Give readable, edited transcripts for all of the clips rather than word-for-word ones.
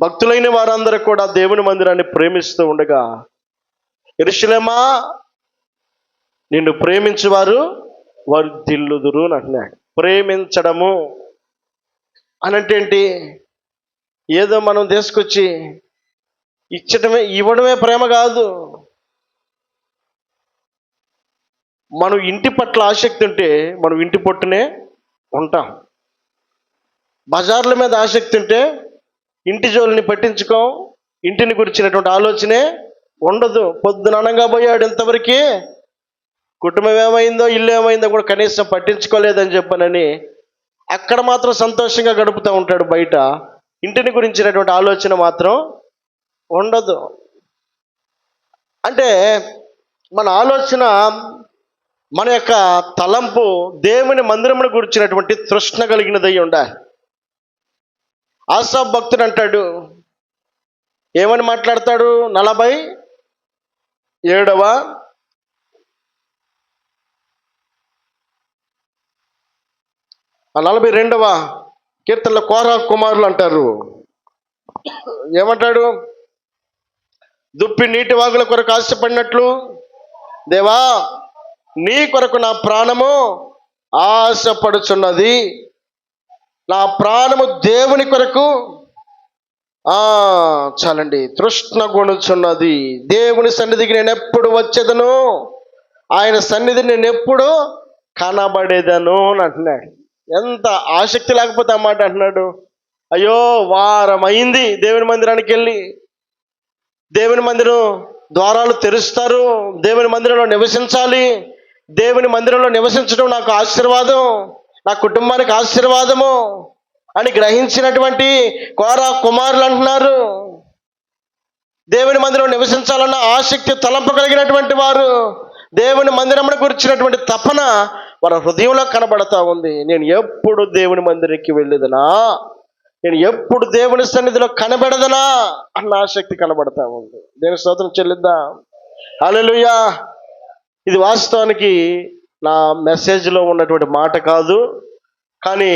భక్తులైన వారందరూ కూడా దేవుని మందిరాన్ని ప్రేమిస్తూ ఉండగా, యెరూషలేమా నిన్ను ప్రేమించువారు వర్ధిల్లుదురు అని అంటున్నాడు. ప్రేమించడము అనంటే ఏంటి? ఏదో మనం తీసుకొచ్చి ఇవ్వడమే ప్రేమ కాదు. మనం ఇంటి పట్ల ఆసక్తి ఉంటే మనం ఇంటి పట్టునే ఉంటాం. బజార్ల మీద ఆసక్తి ఉంటే ఇంటి జోలిని పట్టించుకోం, ఇంటిని గురించినటువంటి ఆలోచనే ఉండదు. పొద్దున అనంగా పోయాడు, ఇంతవరకు కుటుంబం ఏమైందో ఇల్లు ఏమైందో కూడా కనీసం పట్టించుకోలేదని చెప్పనని అక్కడ మాత్రం సంతోషంగా గడుపుతూ ఉంటాడు. బయట ఇంటిని గురించినటువంటి ఆలోచన మాత్రం ఉండదు. అంటే మన ఆలోచన, మన యొక్క తలంపు దేవుని మందిరమును గురించినటువంటి తృష్ణ కలిగినదై ఉండాలి. ఆసాఫ్ భక్తుడు అంటాడు, ఏమని మాట్లాడతాడు? 47వ ఆ 42వ కీర్తనలో కోరా కుమారులు అంటారు, ఏమంటాడు? దుప్పి నీటి వాగుల కొరకు ఆశపడినట్లు దేవా నీ కొరకు నా ప్రాణము ఆశపడుచున్నది. నా ప్రాణము దేవుని కొరకు చాలండి తృష్ణ కొనుచున్నది. దేవుని సన్నిధికి నేను ఎప్పుడు వచ్చేదను, ఆయన సన్నిధిని నేను ఎప్పుడు కనబడేదను అని అంటున్నాడు. ఎంత ఆసక్తి లేకపోతే అన్నమాట అంటున్నాడు. అయ్యో వారం అయింది దేవుని మందిరానికి వెళ్ళి. దేవుని మందిరం ద్వారాలు తెరుస్తారు, దేవుని మందిరంలో నివసించాలి, దేవుని మందిరంలో నివసించడం నాకు ఆశీర్వాదం, నా కుటుంబానికి ఆశీర్వాదము అని గ్రహించినటువంటి కోరా కుమారులు అంటున్నారు. దేవుని మందిరం నివసించాలన్న ఆసక్తి తలంపు కలిగినటువంటి వారు, దేవుని మందిరమును గురించినటువంటి తపన వారి హృదయంలో కనబడతా ఉంది. నేను ఎప్పుడు దేవుని మందిరానికి వెళ్ళేదనా, నేను ఎప్పుడు దేవుని సన్నిధిలో కనబడదనా అన్న ఆసక్తి కనబడతా ఉంది. దేవుని స్తోత్రం చెల్లిద్దాం. హల్లెలూయా. ఇది వాస్తవానికి నా మెసేజ్లో ఉన్నటువంటి మాట కాదు, కానీ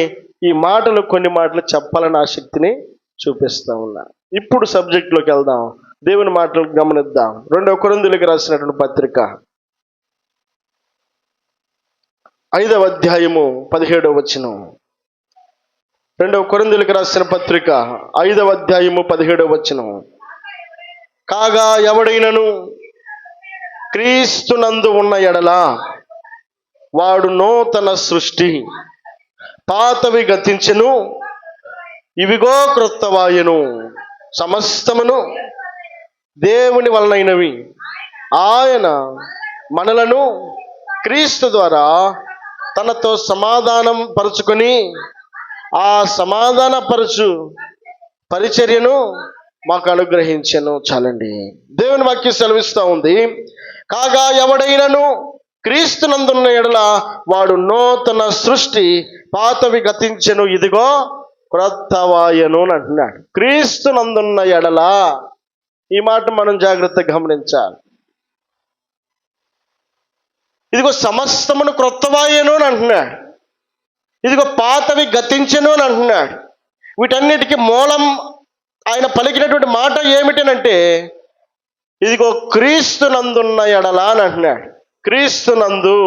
ఈ మాటలు కొన్ని మాటలు చెప్పాలని ఆసక్తిని చూపిస్తా ఉన్నా. ఇప్పుడు సబ్జెక్ట్లోకి వెళ్దాం, దేవుని మాటలు గమనిద్దాం. 2వ కొరింథీయులకు రాసినటువంటి పత్రిక 5వ అధ్యాయము 17వ వచనం. 2వ కొరింథీయులకు రాసిన పత్రిక 5వ అధ్యాయము 17వ వచనం. కాగా ఎవడైనను క్రీస్తునందు ఉన్న ఎడల వాడు నూతన సృష్టి, పాతవి గతించెను, ఇవిగో క్రొత్తవాయెను. సమస్తమును దేవుని వలనైనవి. ఆయన మనలను క్రీస్తు ద్వారా తనతో సమాధానం పరుచుకొని ఆ సమాధానపరచు పరిచర్యను మాకు అనుగ్రహించెను. చాలండి. దేవుని వాక్యం సెలవిస్తూ ఉంది, కాగా ఎవడైనను క్రీస్తునందున్న ఎడల వాడు నూతన సృష్టి, పాతవి గతించెను, ఇదిగో క్రొత్తవాయెను అని అంటున్నాడు. క్రీస్తునందున్న ఎడల, ఈ మాట మనం జాగ్రత్తగా గమనించాలి. ఇదిగో సమస్తమును క్రొత్తవాయెను అని అంటున్నాడు, ఇదిగో పాతవి గతించెను అని అంటున్నాడు. వీటన్నిటికీ మూలం ఆయన పలికినటువంటి మాట ఏమిటనంటే, ఇదిగో క్రీస్తునందున్న ఎడల అని అంటున్నాడు. క్రీస్తునందు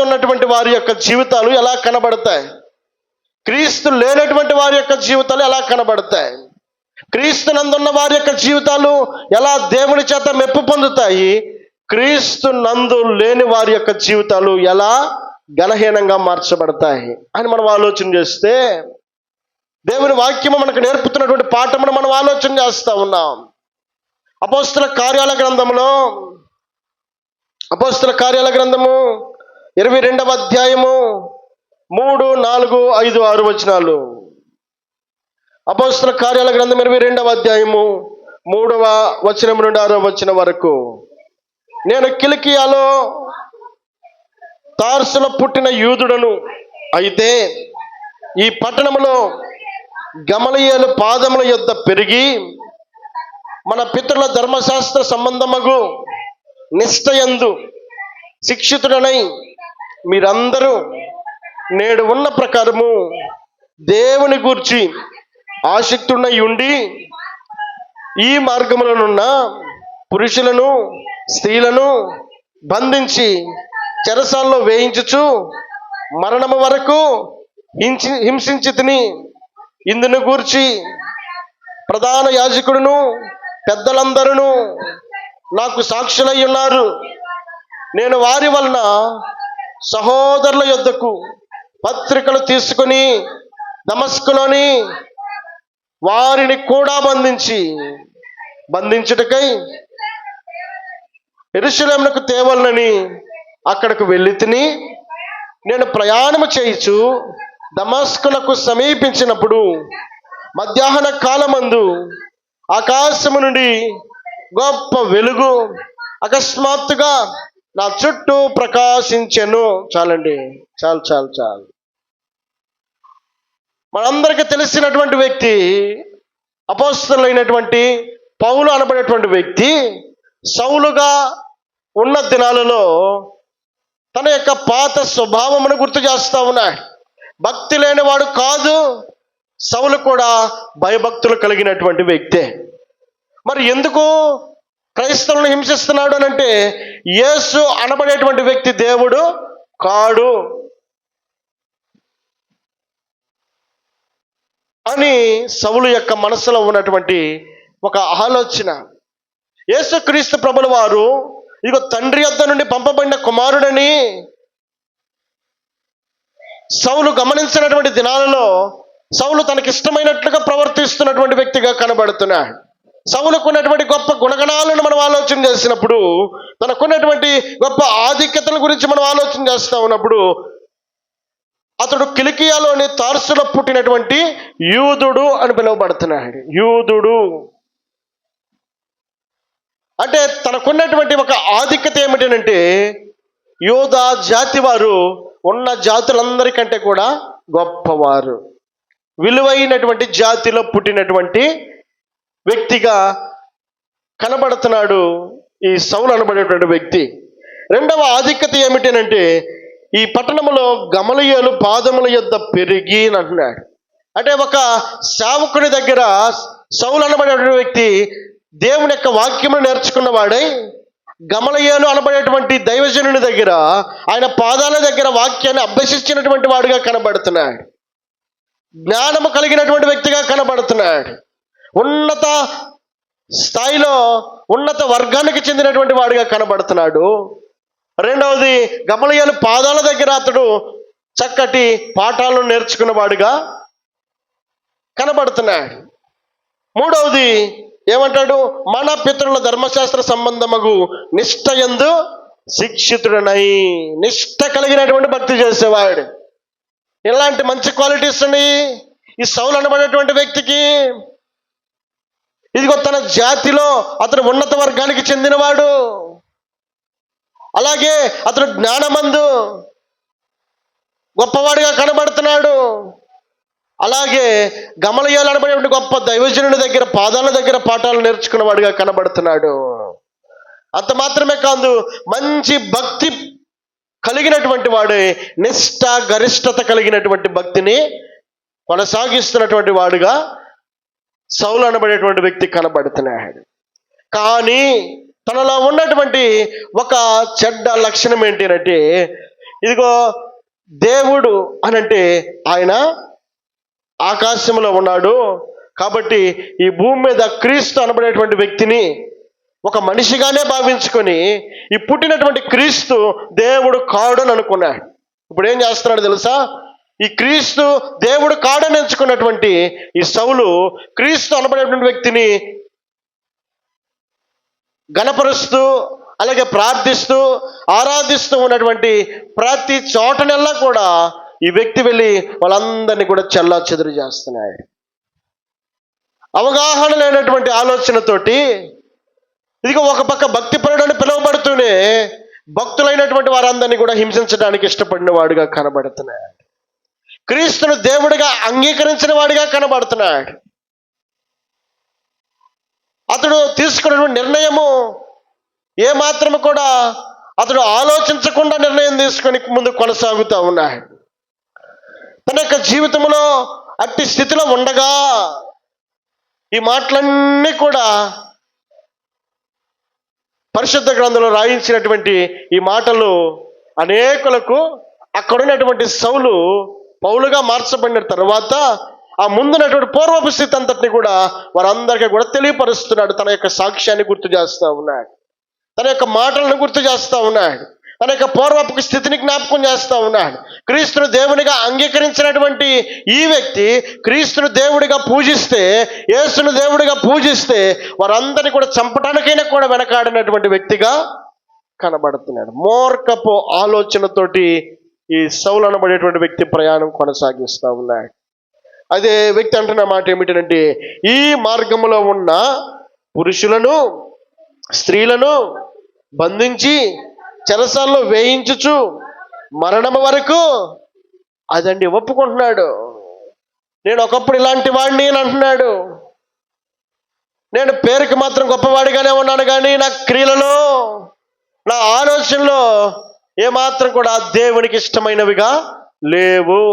ఉన్నటువంటి వారి యొక్క జీవితాలు ఎలా కనబడతాయి, క్రీస్తు లేనటువంటి వారి యొక్క జీవితాలు ఎలా కనబడతాయి, క్రీస్తునందున్న వారి యొక్క జీవితాలు ఎలా దేవుని చేత మెప్పు పొందుతాయి, క్రీస్తు నందు లేని వారి యొక్క జీవితాలు ఎలా ఘనహీనంగా మార్చబడతాయి అని మనం ఆలోచన చేస్తే, దేవుని వాక్యము మనకు నేర్పుతున్నటువంటి పాఠమును మనం ఆలోచన చేస్తూ ఉన్నాం. అపోస్తల కార్యాల గ్రంథము 22వ అధ్యాయము 3, 4, 5, 6 వచనాలు. అపోస్తల కార్యాల గ్రంథం 22వ అధ్యాయము 3వ వచనం నుండి 6వ వచనం వరకు. నేను కిలికియాలో తార్సులో పుట్టిన యూదుడను, అయితే ఈ పట్టణములో గమలీయేలు పాదముల యొద్ద పెరిగి మన పితరుల ధర్మశాస్త్ర సంబంధమగు నిష్ఠయందు శిక్షితుడనై మీరందరూ నేడు ఉన్న ప్రకారము దేవుని గూర్చి ఆసక్తి ఉండి ఈ మార్గములనున్న పురుషులను స్త్రీలను బంధించి చెరసాల్లో వేయించుచు మరణము వరకు హింసించితిని. ఇందును గూర్చి ప్రధాన యాజకుడును పెద్దలందరూ నాకు సాక్షులై ఉన్నారు. నేను వారి వలన సహోదరుల యొద్దకు పత్రికలు తీసుకుని దమస్కులోని వారిని కూడా బంధించుటకై యెరూషలేమునకు తేవలనని అక్కడకు వెళ్ళి తిని, నేను ప్రయాణము చేయుచు దమస్కులకు సమీపించినప్పుడు మధ్యాహ్న కాలమందు ఆకాశము నుండి గొప్ప వెలుగు అకస్మాత్తుగా నా చుట్టూ ప్రకాశించెను. చాలండి, చాలు. మనందరికీ తెలిసినటువంటి వ్యక్తి అపోస్తలుడైనటువంటి పౌలు అనబడేటువంటి వ్యక్తి సౌలుగా ఉన్న దినాలలో తన యొక్క పాత స్వభావమును గుర్తు చేస్తా ఉన్నాడు. భక్తి లేనివాడు కాదు. సౌలు కూడా భయభక్తులు కలిగినటువంటి వ్యక్తే. మరి ఎందుకు క్రైస్తవులను హింసిస్తున్నాడు అని అంటే, యేసు అనబడేటువంటి వ్యక్తి దేవుడు కాడు అని సౌలు యొక్క మనసులో ఉన్నటువంటి ఒక ఆలోచన. యేసుక్రీస్తు ప్రభుల వారు ఇదిగో తండ్రి యొద్ద నుండి పంపబడిన కుమారుడని సౌలు గమనించినటువంటి దినాలలో సౌలు తనకిష్టమైనట్లుగా ప్రవర్తిస్తున్నటువంటి వ్యక్తిగా కనబడుతున్నాడు. సౌలుకున్నటువంటి గొప్ప గుణగణాలను మనం ఆలోచన చేసినప్పుడు, తనకున్నటువంటి గొప్ప ఆధిక్యతల గురించి మనం ఆలోచన చేస్తా ఉన్నప్పుడు, అతడు కిలికియాలోని తార్సులో పుట్టినటువంటి యూదుడు అని పిలువబడుతున్నాడు. యూదుడు అంటే తనకున్నటువంటి ఒక ఆధిక్యత ఏమిటంటే, యూదా జాతి వారు ఉన్న జాతులందరికంటే కూడా గొప్పవారు, విలువైనటువంటి జాతిలో పుట్టినటువంటి వ్యక్తిగా కనబడుతున్నాడు ఈ సౌలు అనబడేటువంటి వ్యక్తి. రెండవ ఆధిక్యత ఏమిటంటే, ఈ పట్టణంలో గమలీయేలు పాదముల యొద్ద పెరిగి అంటున్నాడు. అంటే ఒక సేవకుని దగ్గర సౌలు అనబడేటువంటి వ్యక్తి దేవుని యొక్క వాక్యమును నేర్చుకున్న వాడై, గమలీయేలు అనబడేటువంటి దైవజనుని దగ్గర ఆయన పాదాల దగ్గర వాక్యాన్ని అభ్యసించినటువంటి వాడుగా కనబడుతున్నాడు. జ్ఞానము కలిగినటువంటి వ్యక్తిగా కనబడుతున్నాడు. ఉన్నత స్థాయిలో ఉన్నత వర్గానికి చెందినటువంటి వాడిగా కనబడుతున్నాడు. రెండవది, గమలీయేలు పాదాల దగ్గర అతడు చక్కటి పాఠాలను నేర్చుకున్న వాడిగా కనబడుతున్నాడు. మూడవది ఏమంటాడు, మన పితరుల ధర్మశాస్త్ర సంబంధమగు నిష్ఠయందు శిక్షితుడనై, నిష్ఠ కలిగినటువంటి భక్తి చేసేవాడు. ఇలాంటి మంచి క్వాలిటీస్ ఉన్నాయి ఈ సౌలు అనబడేటువంటి వ్యక్తికి. ఇదిగో తన జాతిలో అతడు ఉన్నత వర్గానికి చెందినవాడు. అలాగే అతడు జ్ఞానమందు గొప్పవాడిగా కనబడుతున్నాడు. అలాగే గమలీయేలు అనబడే గొప్ప దైవజనుడి దగ్గర పాదాల దగ్గర పాఠాలు నేర్చుకున్న వాడిగా కనబడుతున్నాడు. అంత మాత్రమే కాదు, మంచి భక్తి కలిగినటువంటి వాడే, నిష్ఠ గరిష్టత కలిగినటువంటి భక్తిని కొనసాగిస్తున్నటువంటి వాడుగా సౌలు అనబడేటువంటి వ్యక్తి కనబడుతున్నాడు. కానీ తనలో ఉన్నటువంటి ఒక చెడ్డ లక్షణం ఏంటి అంటే, ఇదిగో దేవుడు అనంటే ఆయన ఆకాశంలో ఉన్నాడు కాబట్టి ఈ భూమి మీద క్రీస్తు అనబడేటువంటి వ్యక్తిని ఒక మనిషిగానే భావించుకొని ఈ పుట్టినటువంటి క్రీస్తు దేవుడు కాడని అనుకున్నాడు. ఇప్పుడు ఏం చేస్తున్నాడు తెలుసా, ఈ క్రీస్తు దేవుడు కాడని ఎంచుకున్నటువంటి ఈ సౌలు క్రీస్తు అనబడేటువంటి వ్యక్తిని గణపరుస్తూ అలాగే ప్రార్థిస్తూ ఆరాధిస్తూ ఉన్నటువంటి ప్రతి చోటనెల్లా కూడా ఈ వ్యక్తి వెళ్ళి వాళ్ళందరినీ కూడా చెల్లా చెదురు చేస్తున్నాడు. అవగాహన లేనటువంటి ఆలోచనతోటి ఇదిగో ఒక పక్క భక్తిపరుడు అని పిలువబడుతూనే భక్తులైనటువంటి వారందరినీ కూడా హింసించడానికి ఇష్టపడిన వాడిగా కనబడుతున్నాడు. క్రీస్తును దేవుడిగా అంగీకరించిన వాడిగా కనబడుతున్నాడు. అతడు తీసుకున్నటువంటి నిర్ణయము ఏమాత్రము కూడా అతడు ఆలోచించకుండా నిర్ణయం తీసుకొని ముందు కొనసాగుతూ ఉన్నాడు. తన యొక్క జీవితంలో అట్టి స్థితిలో ఉండగా ఈ మాటలన్నీ కూడా పరిశుద్ధ గ్రంథంలో రాయించినటువంటి ఈ మాటలు అనేకులకు అక్కడున్నటువంటి సౌలు పౌలుగా మార్చబడిన తర్వాత ఆ ముందున్నటువంటి పూర్వపు స్థితి అంతటిని కూడా వారందరికీ కూడా తెలియపరుస్తున్నాడు. తన యొక్క సాక్ష్యాన్ని గుర్తు చేస్తూ ఉన్నాడు, తన యొక్క మాటలను గుర్తు చేస్తూ ఉన్నాడు, తన యొక్క పూర్వపు స్థితిని జ్ఞాపకం చేస్తూ ఉన్నాడు. క్రీస్తును దేవునిగా అంగీకరించినటువంటి ఈ వ్యక్తి క్రీస్తును దేవుడిగా పూజిస్తే, యేసును దేవుడిగా పూజిస్తే వారందరినీ కూడా చంపడానికైనా కూడా వెనకాడినటువంటి వ్యక్తిగా కనబడుతున్నాడు. మూర్ఖపు ఆలోచనతోటి ఈ సౌలు అనబడేటువంటి వ్యక్తి ప్రయాణం కొనసాగిస్తూ ఉన్నాడు. అదే వ్యక్తి అంటున్న మాట ఏమిటంటే, ఈ మార్గంలో ఉన్న పురుషులను స్త్రీలను బంధించి చెరసాల్లో వేయించుచు మరణం వరకు అదండి ఒప్పుకుంటున్నాడు. నేను ఒకప్పుడు ఇలాంటి వాడిని అని అంటున్నాడు. నేను పేరుకి మాత్రం గొప్పవాడిగానే ఉన్నాను, కానీ నా క్రియలలో నా ఆలోచనలో ఏమాత్రం కూడా దేవునికి ఇష్టమైనవిగా లేవు.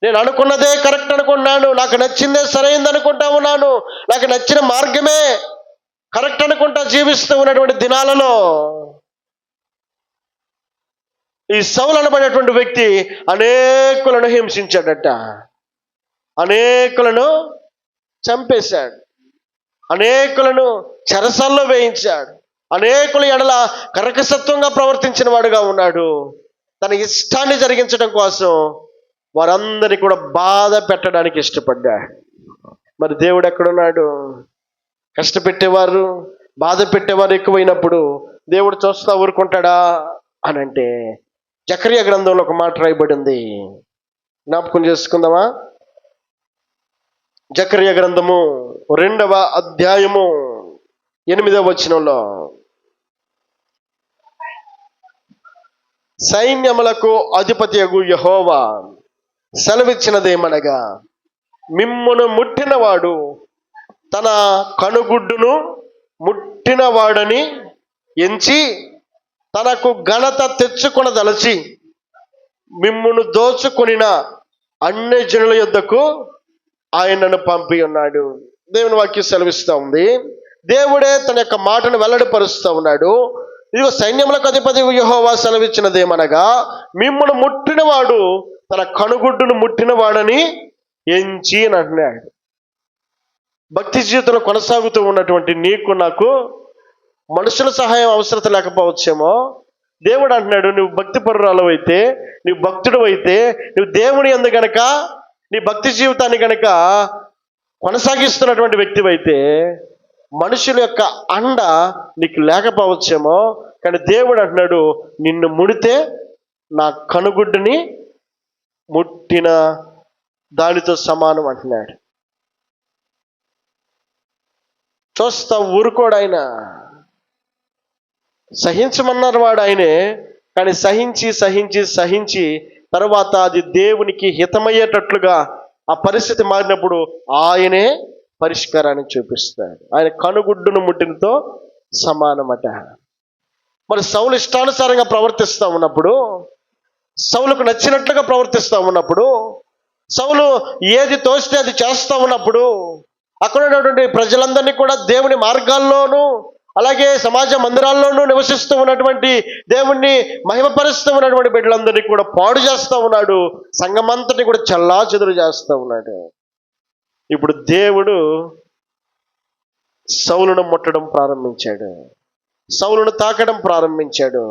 నేను అనుకున్నదే కరెక్ట్ అనుకున్నాను, నాకు నచ్చిందే సరైంది అనుకుంటా ఉన్నాను, నాకు నచ్చిన మార్గమే కరెక్ట్ అనుకుంటా జీవిస్తూ ఉన్నటువంటి దినాలలో ఈ సౌలు అనబడేటువంటి వ్యక్తి అనేకులను హింసించాడట, అనేకులను చంపేశాడు, అనేకులను చెరసాల్లో వేయించాడు, అనేకుల ఎడల కరకసత్వంగా ప్రవర్తించిన వాడుగా ఉన్నాడు. తన ఇష్టాన్ని జరిగించడం కోసం వారందరినీ కూడా బాధ పెట్టడానికి ఇష్టపడ్డాడు. మరి దేవుడు ఎక్కడున్నాడు? కష్టపెట్టేవారు, బాధ పెట్టేవారు ఎక్కువైనప్పుడు దేవుడు చూస్తా ఊరుకుంటాడా అని అంటే, జకర్యా గ్రంథంలో ఒక మాట రాయబడింది, జ్ఞాపకం చేసుకుందామా? జకర్యా గ్రంథము 2వ అధ్యాయము 8వ వచనంలో, సైన్యములకు అధిపతియగు యెహోవా సెలవిచ్చినదేమనగా, మిమ్మును ముట్టినవాడు తన కనుగుడ్డును ముట్టినవాడని ఎంచి తనకు ఘనత తెచ్చుకొనదలచి మిమ్మును దోచుకొనిన అన్ని జనుల యొద్దకు ఆయనను పంపి ఉన్నాడు. దేవుని వాక్యం సెలవిస్తూ ఉంది. దేవుడే తన యొక్క మాటను వెల్లడిపరుస్తూ ఉన్నాడు. ఇదిగో సైన్యములకు అధిపతి యెహోవా సెలవిచ్చినదేమనగా, మిమ్మును ముట్టినవాడు తన కనుగుడ్డును ముట్టినవాడని ఎంచి అని అంటున్నాడు. భక్తి జీవితంలో కొనసాగుతూ ఉన్నటువంటి నీకు నాకు మనుషుల సహాయం అవసరం లేకపోవచ్చేమో, దేవుడు అంటున్నాడు, నువ్వు భక్తి పరురాలు అయితే, నువ్వు భక్తుడు అయితే, నువ్వు దేవుని యందు గనక నీ భక్తి జీవితాన్ని గనక కొనసాగిస్తున్నటువంటి వ్యక్తివైతే మనుషుల యొక్క అండ నీకు లేకపోవచ్చేమో, కానీ దేవుడు అంటున్నాడు, నిన్ను ముడితే నా కనుగుడ్డుని ముట్టిన దానితో సమానం అంటున్నాడు. చూస్తా ఊరుకోడు ఆయన, సహించమన్నారు వాడు ఆయనే, కానీ సహించి సహించి సహించి తర్వాత అది దేవునికి హితమయ్యేటట్లుగా ఆ పరిస్థితి మారినప్పుడు ఆయనే పరిష్కారాన్ని చూపిస్తాడు. ఆయన కనుగుడ్డును ముట్టినతో సమానమట. మరి సౌలు ఇష్టానుసారంగా ప్రవర్తిస్తూ ఉన్నప్పుడు, సౌలుకు నచ్చినట్లుగా ప్రవర్తిస్తూ ఉన్నప్పుడు, సౌలు ఏది తోస్తే అది చేస్తూ ఉన్నప్పుడు, అక్కడ ఉన్నటువంటి ప్రజలందరినీ కూడా దేవుని మార్గాల్లోనూ అలాగే సమాజ మందిరాల్లోనూ నివసిస్తూ ఉన్నటువంటి దేవుణ్ణి మహిమపరుస్తూ ఉన్నటువంటి బిడ్డలందరినీ కూడా పాడు చేస్తూ ఉన్నాడు. సంఘమంతటిని కూడా చల్లా చెదురు చేస్తూ ఉన్నాడు. ఇప్పుడు దేవుడు సౌలును ముట్టడం ప్రారంభించాడు, సౌలును తాకడం ప్రారంభించాడు.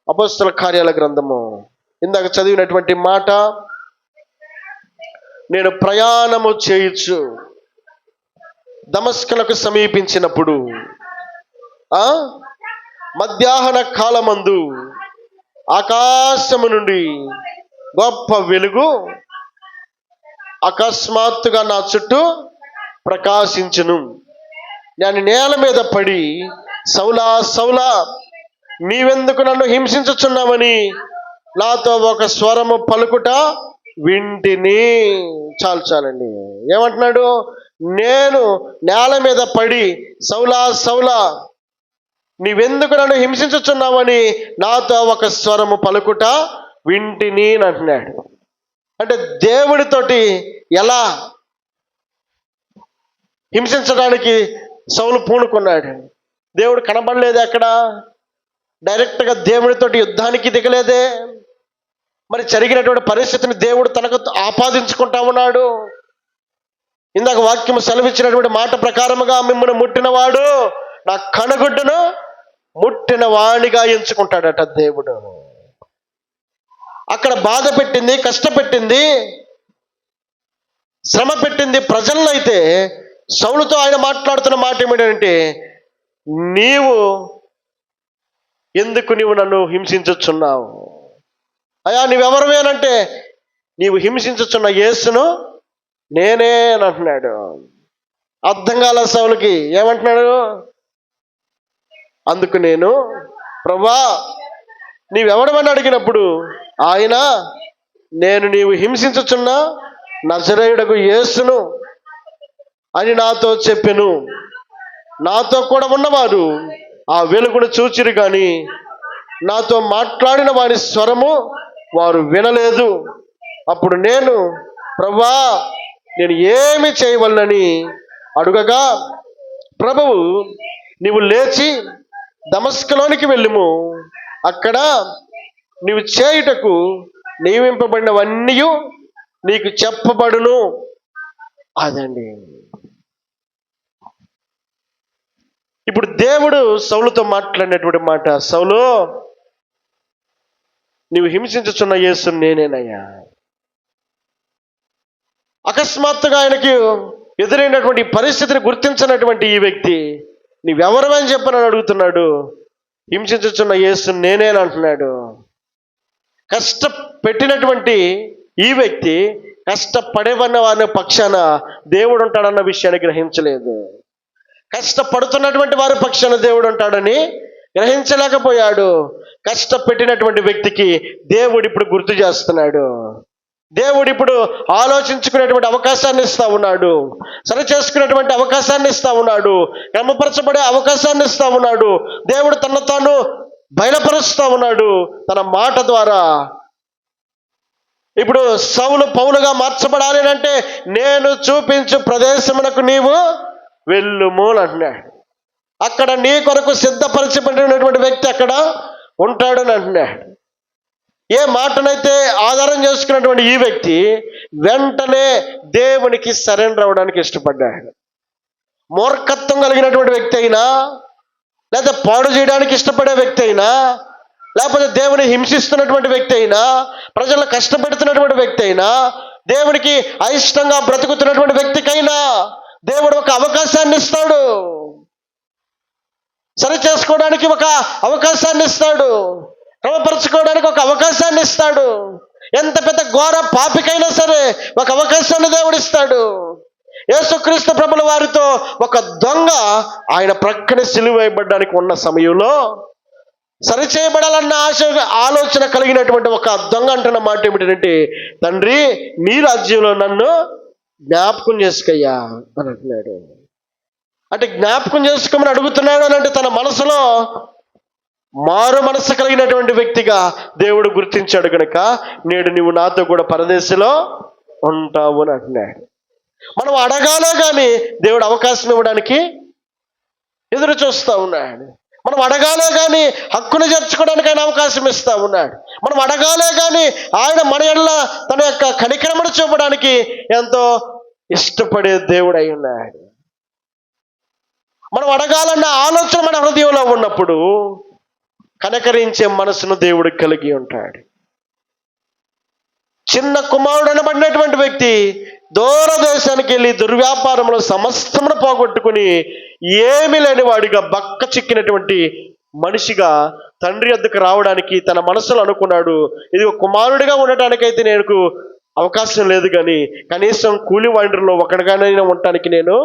అపోస్తల కార్యాల గ్రంథము ఇందాక చదివినటువంటి మాట, నేను ప్రయాణము చేయొచ్చు దమస్కునకు సమీపించినప్పుడు మధ్యాహ్న కాలమందు ఆకాశము నుండి గొప్ప వెలుగు అకస్మాత్తుగా నా చుట్టూ ప్రకాశించును. నేను నేల మీద పడి, సౌలా సౌలా నీవెందుకు నన్ను హింసించుచున్నావని నాతో ఒక స్వరము పలుకుట వింటిని. చాలండి. ఏమంటున్నాడు? నేను నేల మీద పడి, సౌలా సౌలా నీవెందుకు నన్ను హింసించుచున్నావని నాతో ఒక స్వరము పలుకుట వింటిని అని అంటున్నాడు. అంటే దేవుడితోటి ఎలా హింసించడానికి సౌలు పూనుకున్నాడు. దేవుడు కనబడలేదు, అక్కడ డైరెక్ట్గా దేవుడితోటి యుద్ధానికి దిగలేదే. మరి జరిగినటువంటి పరిస్థితిని దేవుడు తనకు ఆపాదించుకుంటా ఉన్నాడు. ఇందాక వాక్యం సెలవిచ్చినటువంటి మాట ప్రకారముగా మిమ్మల్ని ముట్టినవాడు నా కనుగుడ్డును ముట్టిన వాడిగా ఎంచుకుంటాడట దేవుడు. అక్కడ బాధ పెట్టింది, కష్టపెట్టింది, శ్రమ పెట్టింది ప్రజలను. అయితే సౌలుతో ఆయన మాట్లాడుతున్న మాట ఏమిటంటే, నీవు నన్ను హింసించుచున్నావు? అయ్యా నీవెవరవేనంటే, నీవు హింసించుచున్న యేసును నేనే అని అంటున్నాడు. అర్థం కాల సౌలుకి. ఏమంటున్నాడు? అందుకు నేను, ప్రభువా నీవెవడమని అడిగినప్పుడు ఆయన, నేను నీవు హింసించుచున్న నజరేయుడగు యేసును అని నాతో చెప్పెను. నాతో కూడా ఉన్నవారు ఆ వెలుగును చూచిరు గాని నాతో మాట్లాడిన వారి స్వరము వారు వినలేదు. అప్పుడు నేను, ప్రభువా నేను ఏమి చేయవలనని అడుగగా, ప్రభువు నీవు లేచి దమస్కులోనికి వెళ్ళుము, అక్కడ నీవు చేయుటకు నియమింపబడినవన్నీ నీకు చెప్పబడును. అదండి. ఇప్పుడు దేవుడు సౌలుతో మాట్లాడినటువంటి మాట, సౌలు నీవు హింసించుచున్న యేసు నేనేనయ్యా. అకస్మాత్తుగా ఆయనకి ఎదురైనటువంటి పరిస్థితిని గుర్తించినటువంటి ఈ వ్యక్తి, నీవెవరమని చెప్పని అడుగుతున్నాడు. హింసించుచున్న యేసు నేనేనంటున్నాడు. కష్టపెట్టినటువంటి ఈ వ్యక్తి కష్టపడేవన్న వారి పక్షాన దేవుడు ఉంటాడన్న విషయాన్ని గ్రహించలేదు. కష్టపడుతున్నటువంటి వారి పక్షాన దేవుడు ఉంటాడని గ్రహించలేకపోయాడు. కష్టపెట్టినటువంటి వ్యక్తికి దేవుడు ఇప్పుడు గుర్తు చేస్తున్నాడు. దేవుడు ఇప్పుడు ఆలోచించుకునేటువంటి అవకాశాన్ని ఇస్తా ఉన్నాడు. సరి చేసుకునేటువంటి అవకాశాన్ని ఇస్తా ఉన్నాడు. క్రమపరచబడే అవకాశాన్ని ఇస్తా ఉన్నాడు. దేవుడు తనను తాను బయలుపరుస్తా ఉన్నాడు తన మాట ద్వారా. ఇప్పుడు సౌలు పౌలుగా మార్చబడాలి అంటే, నేను చూపించు ప్రదేశమునకు నీవు వెళ్ళుము అంటున్నాడు. అక్కడ నీ కొరకు సిద్ధపరచబడినటువంటి వ్యక్తి అక్కడ ఉంటాడని అంటున్నాడు. ఏ మాటనైతే ఆధారం చేసుకున్నటువంటి ఈ వ్యక్తి వెంటనే దేవునికి సరెండర్ అవ్వడానికి ఇష్టపడ్డాడు. మూర్ఖత్వం కలిగినటువంటి వ్యక్తి అయినా, లేదా పాడు చేయడానికి ఇష్టపడే వ్యక్తి అయినా, లేకపోతే దేవుని హింసిస్తున్నటువంటి వ్యక్తి అయినా, ప్రజలను కష్టపెడుతున్నటువంటి వ్యక్తి అయినా, దేవునికి అయిష్టంగా బ్రతుకుతున్నటువంటి వ్యక్తికైనా దేవుడు ఒక అవకాశాన్ని ఇస్తాడు. సరి చేసుకోవడానికి ఒక అవకాశాన్ని ఇస్తాడు. క్రమపరచుకోవడానికి ఒక అవకాశాన్ని ఇస్తాడు. ఎంత పెద్ద ఘోర పాపికైనా సరే ఒక అవకాశాన్ని దేవుడు ఇస్తాడు. యేసుక్రీస్తు ప్రభుల వారితో ఒక దొంగ ఆయన ప్రక్కన సిలువ వేయబడ్డానికి ఉన్న సమయంలో సరిచేయబడాలన్న ఆలోచన కలిగినటువంటి ఒక దొంగ అంటున్న మాట ఏమిటంటే, తండ్రి నీ రాజ్యంలో నన్ను జ్ఞాపకం చేసుకయ్యా అని అంటున్నాడు. అంటే జ్ఞాపకం చేసుకోమని అడుగుతున్నాడు అని అంటే తన మనసులో మారు మనసు కలిగినటువంటి వ్యక్తిగా దేవుడు గుర్తించాడు కనుక, నేడు నీవు నాతో కూడా పరదేశంలో ఉంటావు అని అంటున్నాడు. మనం అడగాలే కానీ దేవుడు అవకాశం ఇవ్వడానికి ఎదురు చూస్తూ ఉన్నాడు. మనం అడగాలే కానీ హక్కును చేర్చుకోవడానికి ఆయన అవకాశం ఇస్తూ ఉన్నాడు. మనం అడగాలే కానీ ఆయన మన యెడల తన యొక్క కనికరమును చూపడానికి ఎంతో ఇష్టపడే దేవుడు అయి ఉన్నాడు. మనం అడగాలన్న ఆలోచన మన హృదయంలో ఉన్నప్పుడు కనకరించే మనసును దేవుడు కలిగి ఉంటాడు. చిన్న కుమారుడు అనబడినటువంటి వ్యక్తి దూరదేశానికి వెళ్ళి దుర్వ్యాపారంలో సమస్తమును పోగొట్టుకుని ఏమీ లేని వాడిగా బక్క చిక్కినటువంటి మనిషిగా తండ్రి వద్దకు రావడానికి తన మనసులో అనుకున్నాడు. ఇది ఒక కుమారుడిగా ఉండటానికైతే నేను అవకాశం లేదు, కానీ కనీసం కూలి వాండర్లో ఒకటిగానైనా ఉండటానికి నేను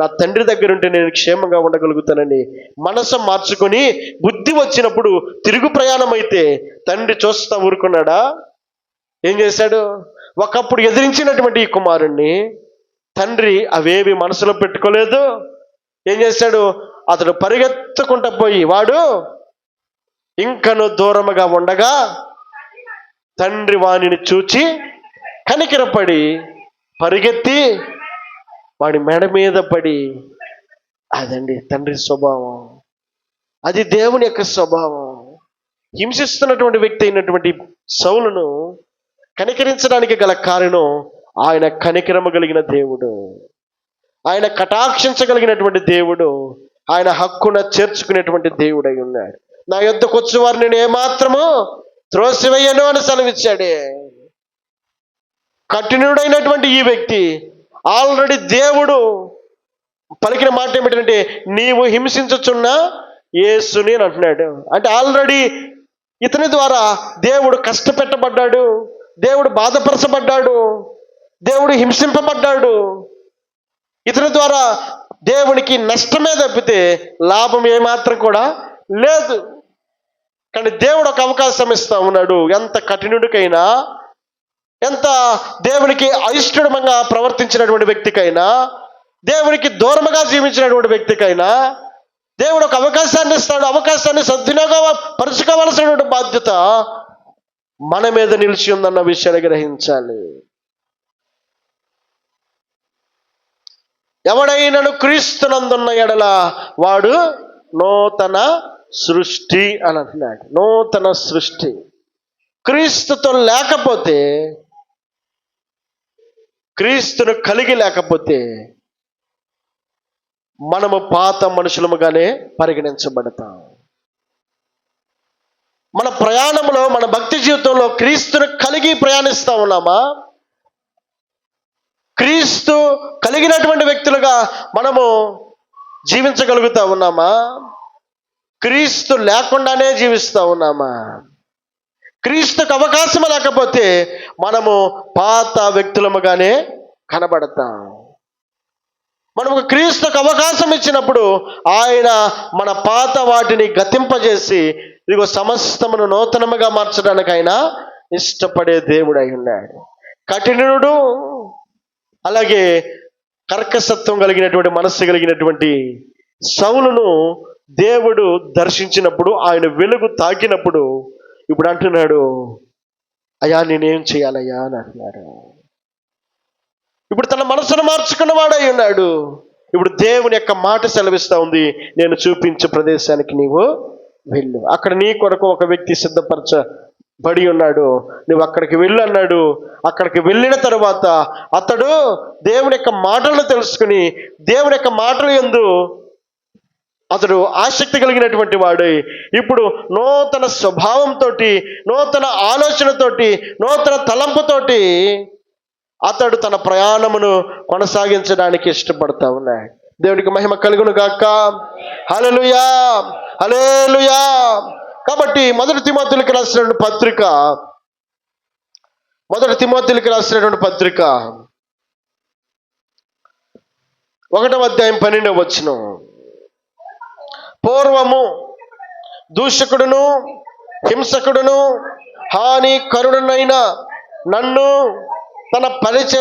నా తండ్రి దగ్గర ఉంటే నేను క్షేమంగా ఉండగలుగుతానని మనసు మార్చుకొని బుద్ధి వచ్చినప్పుడు తిరుగు ప్రయాణం అయితే తండ్రి చూస్తా ఊరుకున్నాడా? ఏం చేశాడు? ఒకప్పుడు ఎదిరించినటువంటి ఈ కుమారుణ్ణి తండ్రి అవేవి మనసులో పెట్టుకోలేదు. ఏం చేశాడు? అతడు పరిగెత్తుకుంటూ పోయి వాడు ఇంకను దూరముగా ఉండగా తండ్రి వానిని చూచి కనికరపడి పరిగెత్తి వాడి మెడ మీద పడి, అదండి తండ్రి స్వభావం, అది దేవుని యొక్క స్వభావం. హింసిస్తున్నటువంటి వ్యక్తి అయినటువంటి సౌలును కనికరించడానికి గల కారణం ఆయన కనికరము కలిగిన దేవుడు, ఆయన కటాక్షించగలిగినటువంటి దేవుడు, ఆయన హక్కున చేర్చుకునేటువంటి దేవుడై ఉన్నాడు. నా యొద్దకు వచ్చి వారిని నేను ఏమాత్రము త్రోసివేయను అని సెలవిచ్చాడే. కఠినుడైనటువంటి ఈ వ్యక్తి ఆల్రెడీ దేవుడు పలికిన మాట ఏమిటంటే, నీవు హింసించుచున్న యేసుని అని అంటున్నాడు. అంటే ఆల్రెడీ ఇతని ద్వారా దేవుడు కష్టపెట్టబడ్డాడు, దేవుడు బాధపరచబడ్డాడు, దేవుడు హింసింపబడ్డాడు. ఇతని ద్వారా దేవునికి నష్టమే తప్పితే లాభం ఏమాత్రం కూడా లేదు. కానీ దేవుడు ఒక అవకాశం ఇస్తా ఉన్నాడు. ఎంత కఠినుడికైనా, ఎంత దేవునికి అయిష్టంగా ప్రవర్తించినటువంటి వ్యక్తికైనా, దేవునికి దూరముగా జీవించినటువంటి వ్యక్తికైనా దేవుడు ఒక అవకాశాన్ని ఇస్తాడు. అవకాశాన్ని సద్వినియోగం పరుచుకోవలసినటువంటి బాధ్యత మన మీద నిలిచి ఉందన్న విషయాన్ని గ్రహించాలి. ఎవడైనను క్రీస్తునందున్న ఎడల వాడు నూతన సృష్టి అని అంటున్నాడు. నూతన సృష్టి. క్రీస్తుతో లేకపోతే, క్రీస్తును కలిగి లేకపోతే మనము పాత మనుషులముగానే పరిగణించబడతాం. మన ప్రయాణంలో, మన భక్తి జీవితంలో క్రీస్తును కలిగి ప్రయాణిస్తా ఉన్నామా? క్రీస్తు కలిగినటువంటి వ్యక్తులుగా మనము జీవించగలుగుతా ఉన్నామా? క్రీస్తు లేకుండానే జీవిస్తూ ఉన్నామా? క్రీస్తుకు అవకాశం లేకపోతే మనము పాత వ్యక్తులముగానే కనబడతాం. మనకు క్రీస్తుకు అవకాశం ఇచ్చినప్పుడు ఆయన మన పాత వాటిని గతింపజేసి ఇదిగో సమస్తమును నూతనముగా మార్చడానికి ఆయన ఇష్టపడే దేవుడై ఉన్నాడు. కఠినుడు, అలాగే కర్కసత్వం కలిగినటువంటి మనస్సు కలిగినటువంటి సౌలును దేవుడు దర్శించినప్పుడు, ఆయన వెలుగు తాకినప్పుడు ఇప్పుడు అంటున్నాడు, అయ్యా నేనేం చేయాలయ్యా అని అంటున్నాడు. ఇప్పుడు తన మనసును మార్చుకున్న వాడై ఉన్నాడు. ఇప్పుడు దేవుని యొక్క మాట సెలవిస్తా ఉంది, నేను చూపించే ప్రదేశానికి నీవు వెళ్ళు, అక్కడ నీ కొరకు ఒక వ్యక్తి సిద్ధపరచబడి ఉన్నాడు, నువ్వు అక్కడికి వెళ్ళు అన్నాడు. అక్కడికి వెళ్ళిన తరువాత అతడు దేవుని యొక్క మాటలను తెలుసుకుని, దేవుని యొక్క మాటలు యందు అతడు ఆసక్తి కలిగినటువంటి వాడు ఇప్పుడు నూతన స్వభావంతో, నూతన ఆలోచనతోటి, నూతన తలంపుతోటి అతడు తన ప్రయాణమును కొనసాగించడానికి ఇష్టపడతా ఉన్నాడు. దేవునికి మహిమ కలుగును గాక. హల్లెలూయా, హల్లెలూయా. కాబట్టి మొదటి తిమోతేయులకు రాసినటువంటి పత్రిక 1వ అధ్యాయం 12వ వచనం, పూర్వము దూషకుడును హింసకుడును హానికరుడునైన నన్ను తన పరిచయ